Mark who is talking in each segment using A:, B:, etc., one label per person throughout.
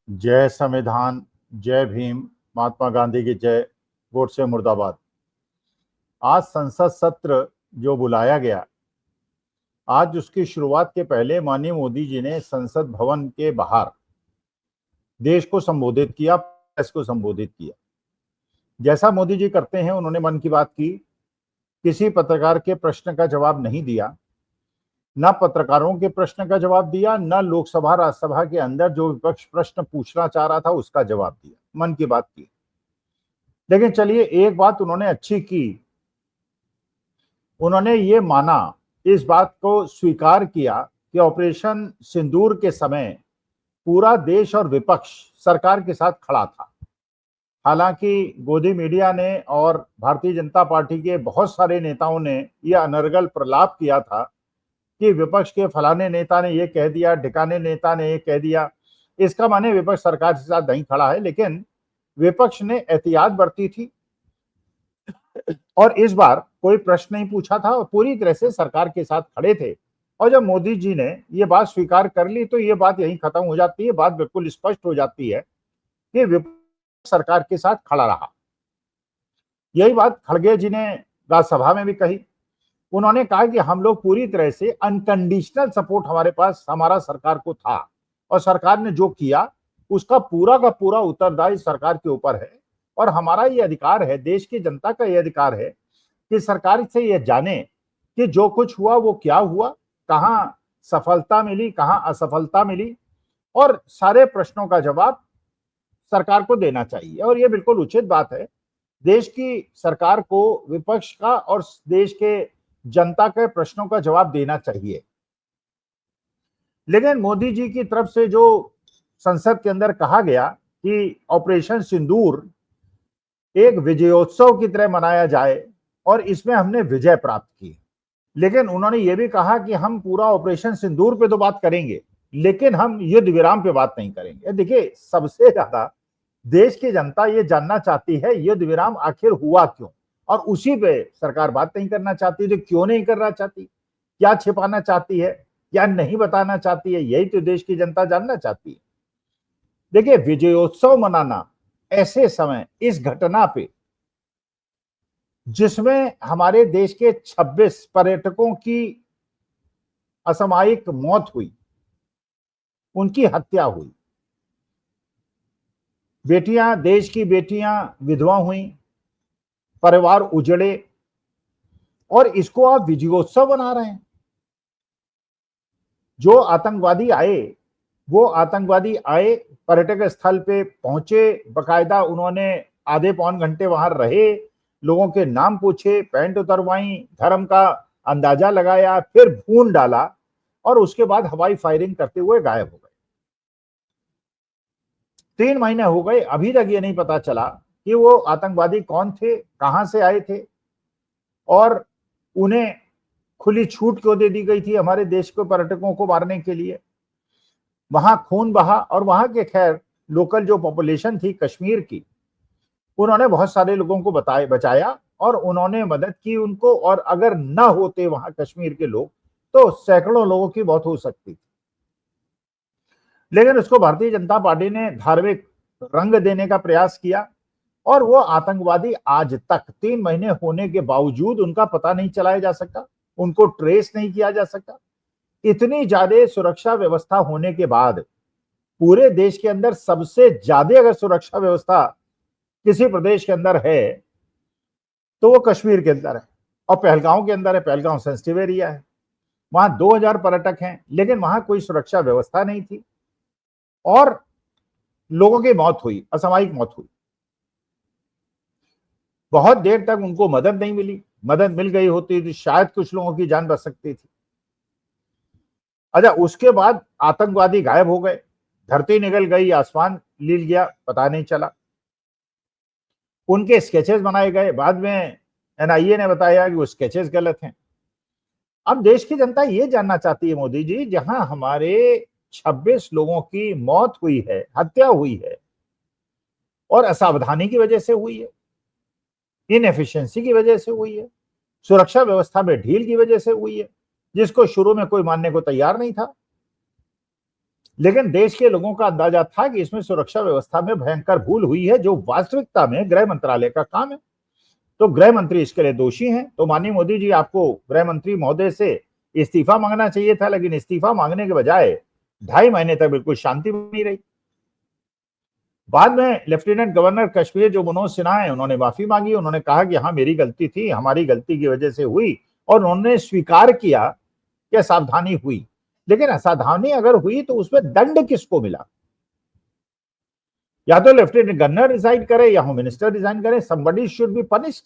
A: जय संविधान, जय भीम, महात्मा गांधी की जय, गोडसे मुर्दाबाद। आज संसद सत्र जो बुलाया गया, आज उसकी शुरुआत के पहले माननीय मोदी जी ने संसद भवन के बाहर देश को संबोधित किया, प्रेस को संबोधित किया। जैसा मोदी जी करते हैं, उन्होंने मन की बात की, किसी पत्रकार के प्रश्न का जवाब नहीं दिया, न पत्रकारों के प्रश्न का जवाब दिया, न लोकसभा राज्यसभा के अंदर जो विपक्ष प्रश्न पूछना चाह रहा था उसका जवाब दिया, मन की बात की। लेकिन चलिए, एक बात उन्होंने अच्छी की, उन्होंने ये माना, इस बात को स्वीकार किया कि ऑपरेशन सिंदूर के समय पूरा देश और विपक्ष सरकार के साथ खड़ा था। हालांकि गोदी मीडिया ने और भारतीय जनता पार्टी के बहुत सारे नेताओं ने यह अनर्गल प्रलाप किया था कि विपक्ष के फलाने नेता ने यह कह दिया, ढिकाने नेता ने यह कह दिया। इसका माने विपक्ष सरकार के साथ नहीं खड़ा है, लेकिन विपक्ष ने एहतियात बरती थी और इस बार कोई प्रश्न नहीं पूछा था और पूरी तरह से सरकार के साथ खड़े थे। और जब मोदी जी ने ये बात स्वीकार कर ली तो ये बात यहीं खत्म हो जाती है। बात बिल्कुल स्पष्ट हो जाती है कि विपक्ष सरकार के साथ खड़ा रहा। यही बात खड़गे जी ने राज्यसभा में भी कही। उन्होंने कहा कि हम लोग पूरी तरह से अनकंडीशनल सपोर्ट हमारे पास, हमारा सरकार को था और सरकार ने जो किया उसका पूरा का पूरा उत्तरदायी सरकार के ऊपर है। और हमारा ये अधिकार है, देश की जनता का ये अधिकार है कि सरकार से ये जाने कि जो कुछ हुआ वो क्या हुआ, कहां सफलता मिली, कहां असफलता मिली, और सारे प्रश्नों का जवाब सरकार को देना चाहिए। और ये बिल्कुल उचित बात है। देश की सरकार को विपक्ष का और देश के जनता के प्रश्नों का जवाब देना चाहिए। लेकिन मोदी जी की तरफ से जो संसद के अंदर कहा गया कि ऑपरेशन सिंदूर एक विजयोत्सव की तरह मनाया जाए और इसमें हमने विजय प्राप्त की, लेकिन उन्होंने ये भी कहा कि हम पूरा ऑपरेशन सिंदूर पे तो बात करेंगे, लेकिन हम युद्ध विराम पे बात नहीं करेंगे। देखिए, सबसे ज्यादा देश की जनता ये जानना चाहती है युद्ध विराम आखिर हुआ क्यों, और उसी पे सरकार बात नहीं करना चाहती। तो क्यों नहीं करना चाहती, क्या छिपाना चाहती है, क्या नहीं बताना चाहती है, यही तो देश की जनता जानना चाहती है। देखिए, विजयोत्सव मनाना ऐसे समय, इस घटना पे जिसमें हमारे देश के 26 पर्यटकों की असामयिक मौत हुई, उनकी हत्या हुई, बेटियां, देश की बेटियां विधवा हुई, परिवार उजड़े, और इसको आप विजयोत्सव बना रहे हैं। जो आतंकवादी आए, वो आतंकवादी आए, पर्यटक स्थल पे पहुंचे, बकायदा उन्होंने आधे पौन घंटे वहां रहे, लोगों के नाम पूछे, पैंट उतरवाई, धर्म का अंदाजा लगाया, फिर भून डाला और उसके बाद हवाई फायरिंग करते हुए गायब हो गए। 3 महीने हो गए, अभी तक ये नहीं पता चला कि वो आतंकवादी कौन थे, कहां से आए थे, और उन्हें खुली छूट क्यों दे दी गई थी हमारे देश के पर्यटकों को मारने के लिए। वहां खून बहा और वहां के खैर लोकल जो पॉपुलेशन थी कश्मीर की, उन्होंने बहुत सारे लोगों को बचाया और उन्होंने मदद की उनको, और अगर न होते वहां कश्मीर के लोग तो सैकड़ों लोगों की मौत हो सकती थी। लेकिन उसको भारतीय जनता पार्टी ने धार्मिक रंग देने का प्रयास किया और वो आतंकवादी आज तक 3 महीने होने के बावजूद उनका पता नहीं चलाया जा सका, उनको ट्रेस नहीं किया जा सका। इतनी ज्यादा सुरक्षा व्यवस्था होने के बाद, पूरे देश के अंदर सबसे ज्यादा अगर सुरक्षा व्यवस्था किसी प्रदेश के अंदर है तो वो कश्मीर के अंदर है और पहलगांव के अंदर है। पहलगांव सेंसिटिव एरिया है, वहां 2000 पर्यटक हैं, लेकिन वहां कोई सुरक्षा व्यवस्था नहीं थी और लोगों की मौत हुई, असामयिक मौत हुई। बहुत देर तक उनको मदद नहीं मिली, मदद मिल गई होती तो शायद कुछ लोगों की जान बच सकती थी। अच्छा, उसके बाद आतंकवादी गायब हो गए, धरती निकल गई, आसमान लील गया, पता नहीं चला। उनके स्केचेस बनाए गए, बाद में एनआईए ने बताया कि वो स्केचेस गलत हैं। अब देश की जनता ये जानना चाहती है, मोदी जी, जहां हमारे 26 लोगों की मौत हुई है, हत्या हुई है, और असावधानी की वजह से हुई है, इनएफिशिएंसी की वजह से हुई है, सुरक्षा व्यवस्था में ढील की वजह से हुई है, जिसको शुरू में कोई मानने को तैयार नहीं था। लेकिन देश के लोगों का अंदाजा था कि इसमें सुरक्षा व्यवस्था में भयंकर भूल हुई है, जो वास्तविकता में गृह मंत्रालय का काम है। तो गृह मंत्री इसके लिए दोषी हैं। तो माननीय मोदी जी, आपको गृह मंत्री महोदय से इस्तीफा मांगना चाहिए था, लेकिन इस्तीफा मांगने के बजाय 2.5 महीने तक बिल्कुल शांति बनी रही। बाद में लेफ्टिनेंट गवर्नर कश्मीर जो मनोज सिन्हा है, उन्होंने माफी मांगी। उन्होंने कहा कि हाँ, मेरी गलती थी, हमारी गलती की वजह से हुई, और उन्होंने स्वीकार किया कि असावधानी हुई। लेकिन असावधानी अगर हुई तो उसमें दंड किसको मिला? या तो लेफ्टिनेंट गवर्नर रिजाइन करे या होम मिनिस्टर रिजाइन करे, समबडी शुड बी पनिश्ड।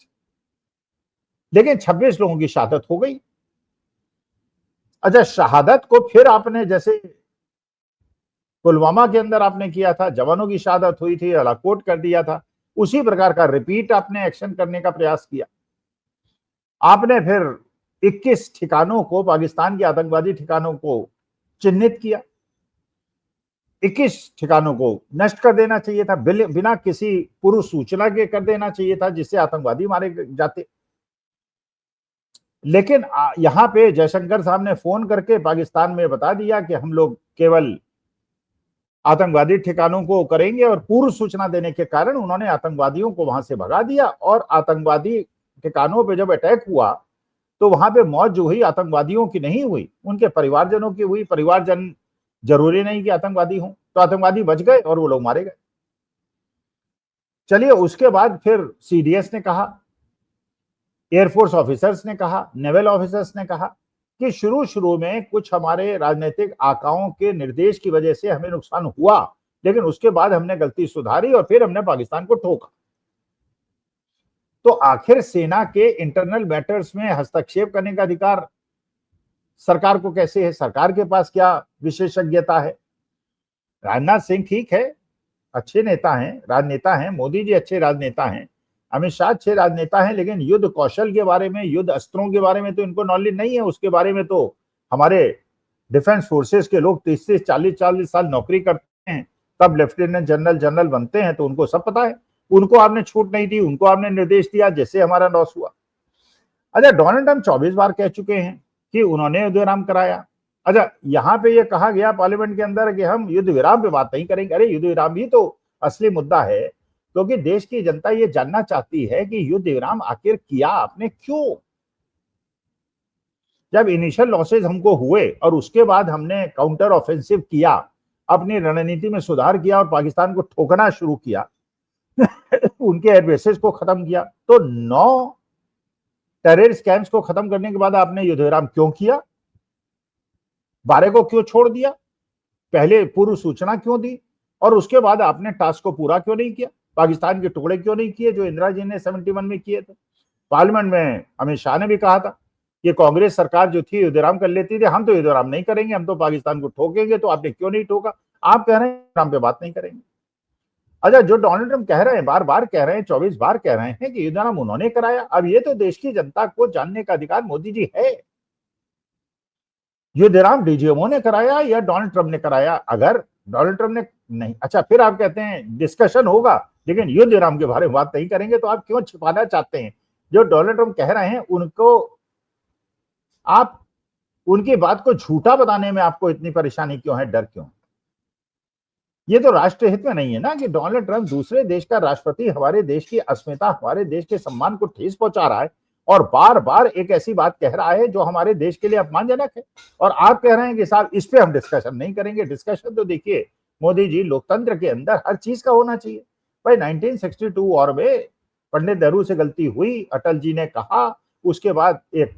A: लेकिन 26 लोगों की शहादत हो गई। अच्छा, शहादत को फिर आपने जैसे पुलवामा के अंदर आपने किया था, जवानों की शहादत हुई थी, अलाकोट कर दिया था, उसी प्रकार का रिपीट आपने एक्शन करने का प्रयास किया। आपने फिर 21 ठिकानों को, पाकिस्तान के आतंकवादी ठिकानों को चिन्हित किया। 21 ठिकानों को नष्ट कर देना चाहिए था, बिना किसी पूर्व सूचना के कर देना चाहिए था, जिससे आतंकवादी मारे जाते। लेकिन यहां पे जयशंकर साहब ने फोन करके पाकिस्तान में बता दिया कि हम लोग केवल आतंकवादी ठिकानों को करेंगे, और पूर्व सूचना देने के कारण उन्होंने आतंकवादियों को वहां से भगा दिया। और आतंकवादी ठिकानों पे जब अटैक हुआ तो वहां पे मौत जो हुई आतंकवादियों की नहीं हुई, उनके परिवारजनों की हुई। परिवारजन जरूरी नहीं कि आतंकवादी हों, तो आतंकवादी बच गए और वो लोग मारे गए। चलिए, उसके बाद फिर सीडीएस ने कहा, एयरफोर्स ऑफिसर्स ने कहा, नेवल ऑफिसर्स ने कहा कि शुरू शुरू में कुछ हमारे राजनीतिक आकाओं के निर्देश की वजह से हमें नुकसान हुआ, लेकिन उसके बाद हमने गलती सुधारी और फिर हमने पाकिस्तान को ठोका। तो आखिर सेना के इंटरनल मैटर्स में हस्तक्षेप करने का अधिकार सरकार को कैसे है? सरकार के पास क्या विशेषज्ञता है? राजनाथ सिंह ठीक है, अच्छे नेता हैं, राजनेता हैं, मोदी जी अच्छे राजनेता हैं, अमित शाह अच्छे राजनेता हैं, लेकिन युद्ध कौशल के बारे में, युद्ध अस्त्रों के बारे में तो इनको नॉलेज नहीं है। उसके बारे में तो हमारे डिफेंस फोर्सेस के लोग 30 40 साल नौकरी करते हैं, तब लेफ्टिनेंट जनरल जनरल बनते हैं, तो उनको सब पता है। उनको आपने छूट नहीं दी, उनको आपने निर्देश दिया, जिससे हमारा लॉस हुआ। अच्छा, डोनाल्ड ट्रंप 24 बार कह चुके हैं कि उन्होंने युद्ध विराम कराया। अच्छा, यहां पे ये कहा गया पार्लियामेंट के अंदर कि हम युद्ध विराम पे बात नहीं करेंगे। अरे, युद्ध विराम भी तो असली मुद्दा है, क्योंकि देश की जनता ये जानना चाहती है कि युद्ध विराम आखिर किया आपने क्यों? जब इनिशियल लॉसेज हमको हुए और उसके बाद हमने काउंटर ऑफेंसिव किया, अपनी रणनीति में सुधार किया और पाकिस्तान को ठोकना शुरू किया, उनके एयरबेसेस को खत्म किया, तो 9 टेररिस्ट कैंप्स को खत्म करने के बाद आपने युद्ध विराम क्यों किया? 12 को क्यों छोड़ दिया? पहले पूर्व सूचना क्यों दी? और उसके बाद आपने टास्क को पूरा क्यों नहीं किया? पाकिस्तान के टुकड़े क्यों नहीं किए जो इंदिरा जी ने 71 में किए थे? पार्लियामेंट में अमित शाह ने भी कहा था कि कांग्रेस सरकार जो थी युद्ध विराम कर लेती थी, हम तो युद्ध विराम नहीं करेंगे, हम तो पाकिस्तान को ठोकेंगे। तो आपने क्यों नहीं ठोका? आप कह रहे हैं विराम पे बात नहीं करेंगे। अच्छा, जो डोनाल्ड ट्रंप कह रहे हैं, बार बार कह रहे हैं, 24 बार कह रहे हैं कि युद्ध विराम उन्होंने कराया, अब ये तो देश की जनता को जानने का अधिकार मोदी जी है, युद्ध विराम डीजीएमओ ने कराया या डोनाल्ड ट्रंप ने कराया? अगर डोनाल्ड ट्रंप ने नहीं, अच्छा, फिर आप कहते हैं डिस्कशन होगा लेकिन युद्ध विराम के बारे में बात नहीं करेंगे, तो आप क्यों छिपाना चाहते हैं? जो डोनाल्ड ट्रंप कह रहे हैं उनको आप, उनकी बात को झूठा बताने में आपको इतनी परेशानी क्यों है, डर क्यों? ये तो राष्ट्र हित में नहीं है ना कि डोनाल्ड ट्रंप दूसरे देश का राष्ट्रपति हमारे देश की अस्मिता, हमारे देश के सम्मान को ठेस पहुंचा रहा है और बार बार एक ऐसी बात कह रहा है जो हमारे देश के लिए अपमानजनक है, और आप कह रहे हैं कि साहब इस पे हम डिस्कशन नहीं करेंगे। डिस्कशन तो देखिए मोदी जी, लोकतंत्र के अंदर हर चीज का होना चाहिए। भाई 1962 वॉर में पंडित नेहरू से गलती हुई, अटल जी ने कहा, उसके बाद एक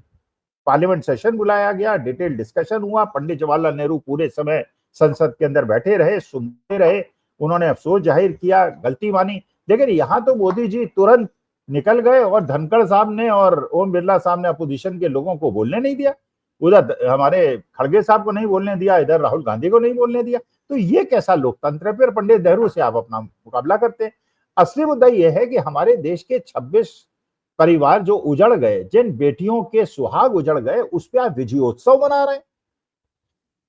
A: पार्लियामेंट सेशन बुलाया गया, डिटेल डिस्कशन हुआ, पंडित जवाहरलाल नेहरू पूरे समय संसद के अंदर बैठे रहे, सुनते रहे, उन्होंने अफसोस जाहिर किया, गलती मानी। लेकिन यहां तो मोदी जी तुरंत निकल गए और धनखड़ साहब ने और ओम बिरला साहब ने अपोजिशन के लोगों को बोलने नहीं दिया, उधर हमारे खड़गे साहब को नहीं बोलने दिया, इधर राहुल गांधी को नहीं बोलने दिया। तो ये कैसा लोकतंत्र है? फिर पंडित नेहरू से आप अपना मुकाबला करते हैं। असली मुद्दा यह है कि हमारे देश के 26 परिवार जो उजड़ गए, जिन बेटियों के सुहाग उजड़ गए, उस पर आप विजयोत्सव मना रहे हैं।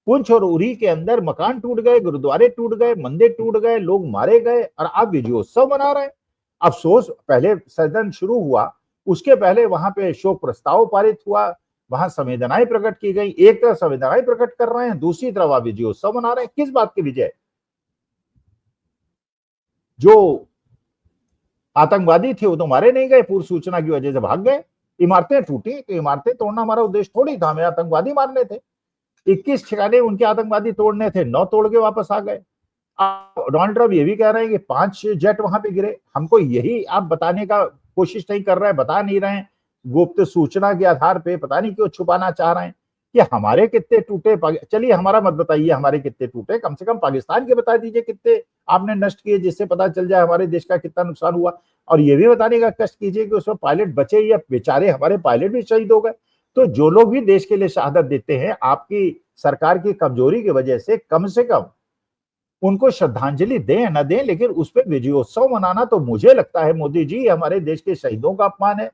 A: पुंछ और उरी के अंदर मकान टूट गए, गुरुद्वारे टूट गए, मंदिर टूट गए, लोग मारे गए, और आप विजयोत्सव मना रहे हैं। अफसोस, पहले सदन शुरू हुआ, उसके पहले वहां पे शोक प्रस्ताव पारित हुआ, वहां संवेदनाएं प्रकट की गई। एक तरफ संवेदनाएं प्रकट कर रहे हैं, दूसरी तरफ आप विजयोत्सव मना रहे हैं। किस बात की विजय? जो आतंकवादी थे वो तो मारे नहीं गए, पूर्व सूचना की वजह से भाग गए। इमारतें टूटी तो इमारतें तोड़ना हमारा उद्देश्य थोड़ी था, हमें आतंकवादी मारने थे। 21 ठिकाने उनके आतंकवादी तोड़ने थे, 9 तोड़ के वापस आ गए। डोनाल्ड ट्रंप ये भी कह रहे हैं कि 5 जेट वहां पे गिरे। हमको यही आप बताने का कोशिश नहीं कर रहे हैं, बता नहीं रहे हैं। गुप्त सूचना के आधार पे पता नहीं क्यों छुपाना चाह रहे हैं कि हमारे कितने टूटे। चलिए हमारा मत बताइए हमारे कितने टूटे, कम से कम पाकिस्तान के बता दीजिए कितने आपने नष्ट किए, जिससे पता चल जाए हमारे देश का कितना नुकसान हुआ। और ये भी बताने का कष्ट कीजिए कि उसमें पायलट बचे या बेचारे हमारे पायलट भी शहीद हो गए। तो जो लोग भी देश के लिए शहादत देते हैं, आपकी सरकार की कमजोरी की वजह से कम उनको श्रद्धांजलि दें न दें, लेकिन उस पर विजयोत्सव मनाना तो मुझे लगता है मोदी जी हमारे देश के शहीदों का अपमान है,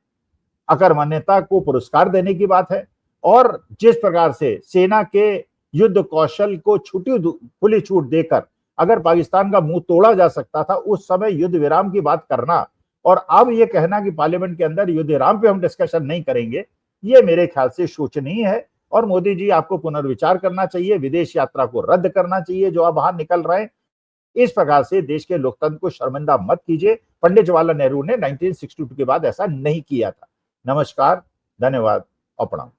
A: अकर्मण्यता को पुरस्कार देने की बात है। और जिस प्रकार से सेना के युद्ध कौशल को खुली छूट देकर अगर पाकिस्तान का मुंह तोड़ा जा सकता था, उस समय युद्ध विराम की बात करना और अब ये कहना कि पार्लियामेंट के अंदर युद्ध विराम पे हम डिस्कशन नहीं करेंगे, ये मेरे ख्याल से शोचनीय है। और मोदी जी आपको पुनर्विचार करना चाहिए, विदेश यात्रा को रद्द करना चाहिए जो आप बाहर निकल रहे हैं। इस प्रकार से देश के लोकतंत्र को शर्मिंदा मत कीजिए। पंडित जवाहरलाल नेहरू ने 1962 के बाद ऐसा नहीं किया था। नमस्कार, धन्यवाद और प्रणाम।